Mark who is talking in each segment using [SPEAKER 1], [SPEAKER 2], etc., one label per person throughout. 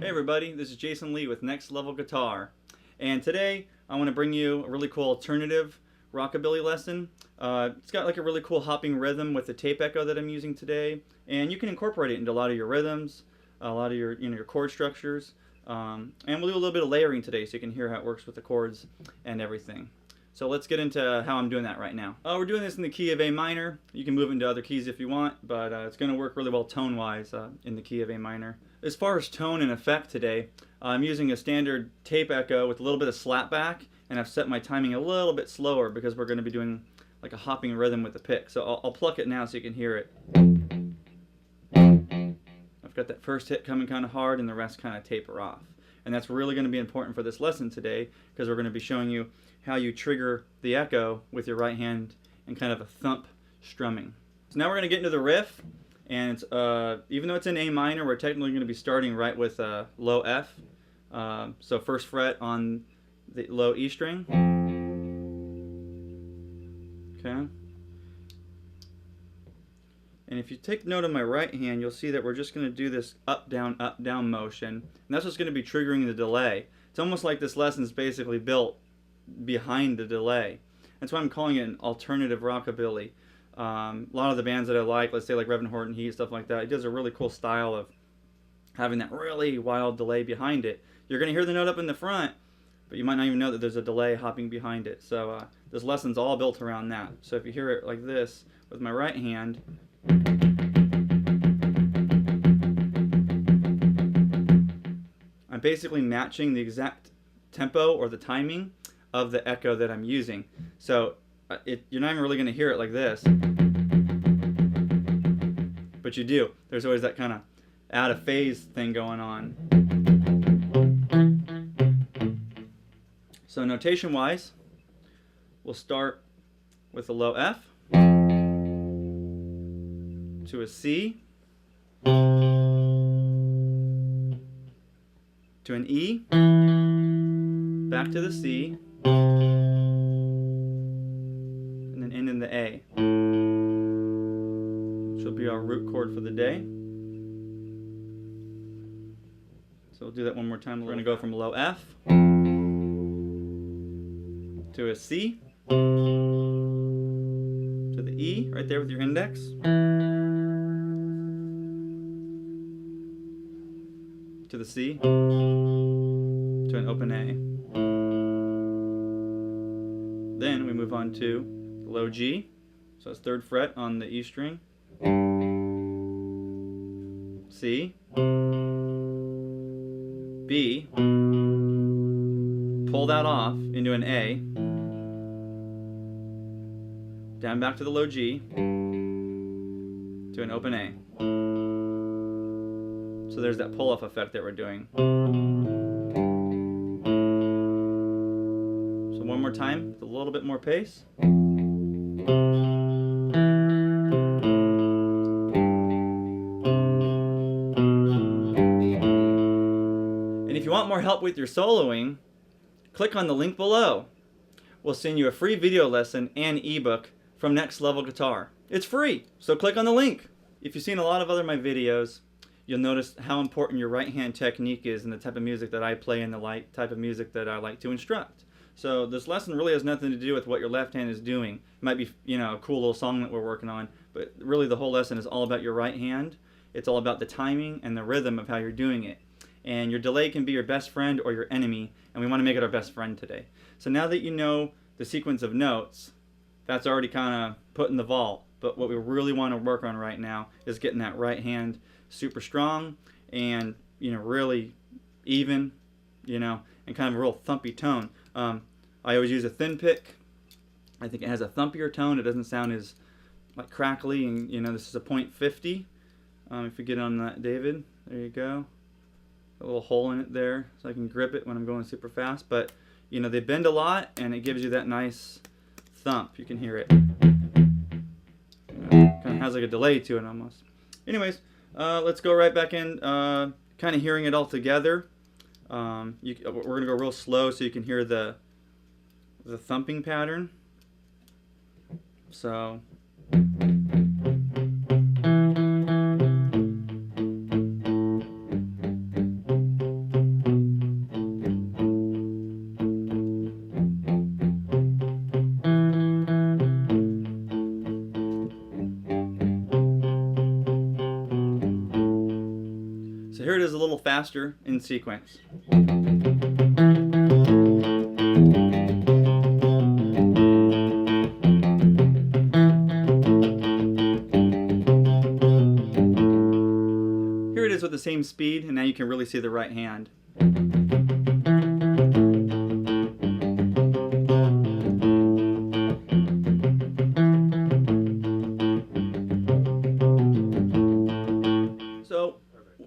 [SPEAKER 1] Everybody, this is Jason Lee with Next Level Guitar, and today I want to bring you a really cool alternative rockabilly lesson. It's got like a really cool hopping rhythm with the tape echo that I'm using today, and you can incorporate it into a lot of your rhythms, a lot of your your chord structures, and we'll do a little bit of layering today so you can hear how it works with the chords and everything. So let's get into how I'm doing that right now. We're doing this in the key of A minor. You can move into other keys if you want, but it's going to work really well tone-wise in the key of A minor. As far as tone and effect today, I'm using a standard tape echo with a little bit of slapback, and I've set my timing a little bit slower because we're going to be doing like a hopping rhythm with the pick. So I'll pluck it now so you can hear it. I've got that first hit coming kind of hard and the rest kind of taper off. And that's really going to be important for this lesson today because we're going to be showing you how you trigger the echo with your right hand and kind of a thump strumming. So now we're going to get into the riff, and even though it's in A minor, we're technically going to be starting right with low F. So first fret on the low E string. Okay. And if you take note of my right hand, you'll see that we're just going to do this up, down motion. And that's what's going to be triggering the delay. It's almost like this lesson is basically built behind the delay. That's why I'm calling it an alternative rockabilly. A lot of the bands that I like, let's say like Reverend Horton Heat, stuff like that, it does a really cool style of having that really wild delay behind it. You're going to hear the note up in the front, but you might not even know that there's a delay hopping behind it. So this lesson's all built around that. So if you hear it like this with my right hand, I'm basically matching the exact tempo or the timing of the echo that I'm using. So you're not even really going to hear it like this, but you do. There's always that kind of out of phase thing going on. So notation wise, we'll start with a low F to a C to an E, back to the C, and then end in the A, which will be our root chord for the day. So we'll do that one more time. We're going to go from low F to a C to the E, right there with your index, to the C, to an open A. Then we move on to low G, so it's third fret on the E string, C, B, pull that off into an A, down back to the low G, to an open A. So there's that pull-off effect that we're doing. So one more time with a little bit more pace. And if you want more help with your soloing, click on the link below. We'll send you a free video lesson and ebook from Next Level Guitar. It's free, so click on the link. If you've seen a lot of other my videos, you'll notice how important your right hand technique is in the type of music that I play and the type of music that I like to instruct. So this lesson really has nothing to do with what your left hand is doing. It might be, a cool little song that we're working on, but really the whole lesson is all about your right hand. It's all about the timing and the rhythm of how you're doing it. And your delay can be your best friend or your enemy, and we want to make it our best friend today. So now that you know the sequence of notes, that's already kind of put in the vault. But what we really want to work on right now is getting that right hand super strong and really even, and kind of a real thumpy tone. I always use a thin pick. I think it has a thumpier tone. It doesn't sound as like crackly, and this is a .50. If you get on that, David, there you go. a little hole in it there so I can grip it when I'm going super fast. But you know, they bend a lot and it gives you that nice thump. You can hear it. Kind of has like a delay to it almost. Anyways, let's go right back in, kind of hearing it all together. We're going to go real slow so you can hear the thumping pattern. So here it is a little faster in sequence. Here it is with the same speed, and now you can really see the right hand. So,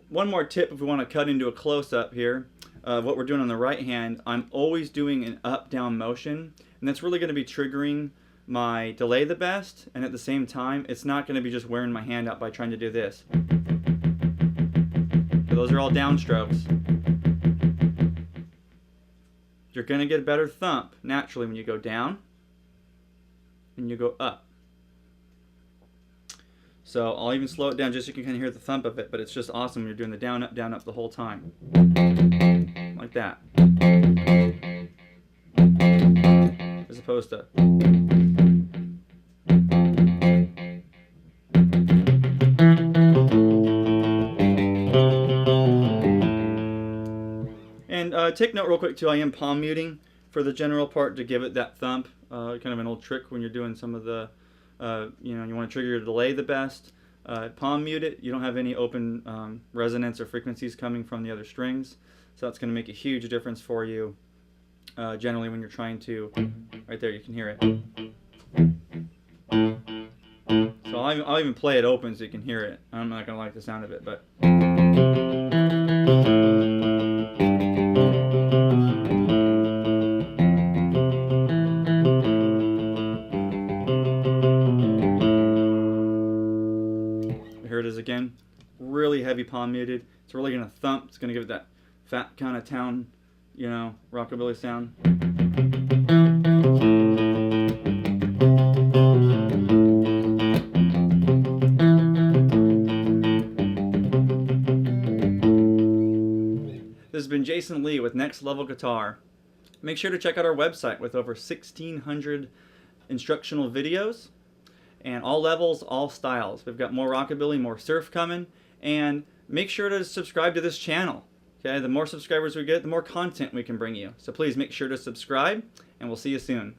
[SPEAKER 1] one more tip if we want to cut into a close-up here of what we're doing on the right hand. I'm always doing an up-down motion, and that's really going to be triggering my delay the best, and at the same time it's not going to be just wearing my hand out by trying to do this. So those are all downstrokes. You're going to get a better thump naturally when you go down and you go up. So I'll even slow it down just so you can kind of hear the thump of it, but it's just awesome when you're doing the down, up the whole time. Like that. As opposed to... And take note real quick too, I am palm muting for the general part to give it that thump. Kind of an old trick when you're doing some of the, you know, you want to trigger your delay the best. Palm mute it. You don't have any open resonance or frequencies coming from the other strings. So that's going to make a huge difference for you generally when you're trying to, right there you can hear it. So I'll even play it open so you can hear it. I'm not going to like the sound of it, but... Here it is again, really heavy palm muted. It's really going to thump. It's going to give it that fat kind of town, you know, rockabilly sound. This has been Jason Lee with Next Level Guitar. Make sure to check out our website with over 1,600 instructional videos. And all levels, all styles. We've got more rockabilly, more surf coming, and make sure to subscribe to this channel. Okay, the more subscribers we get, the more content we can bring you. So please make sure to subscribe, and we'll see you soon.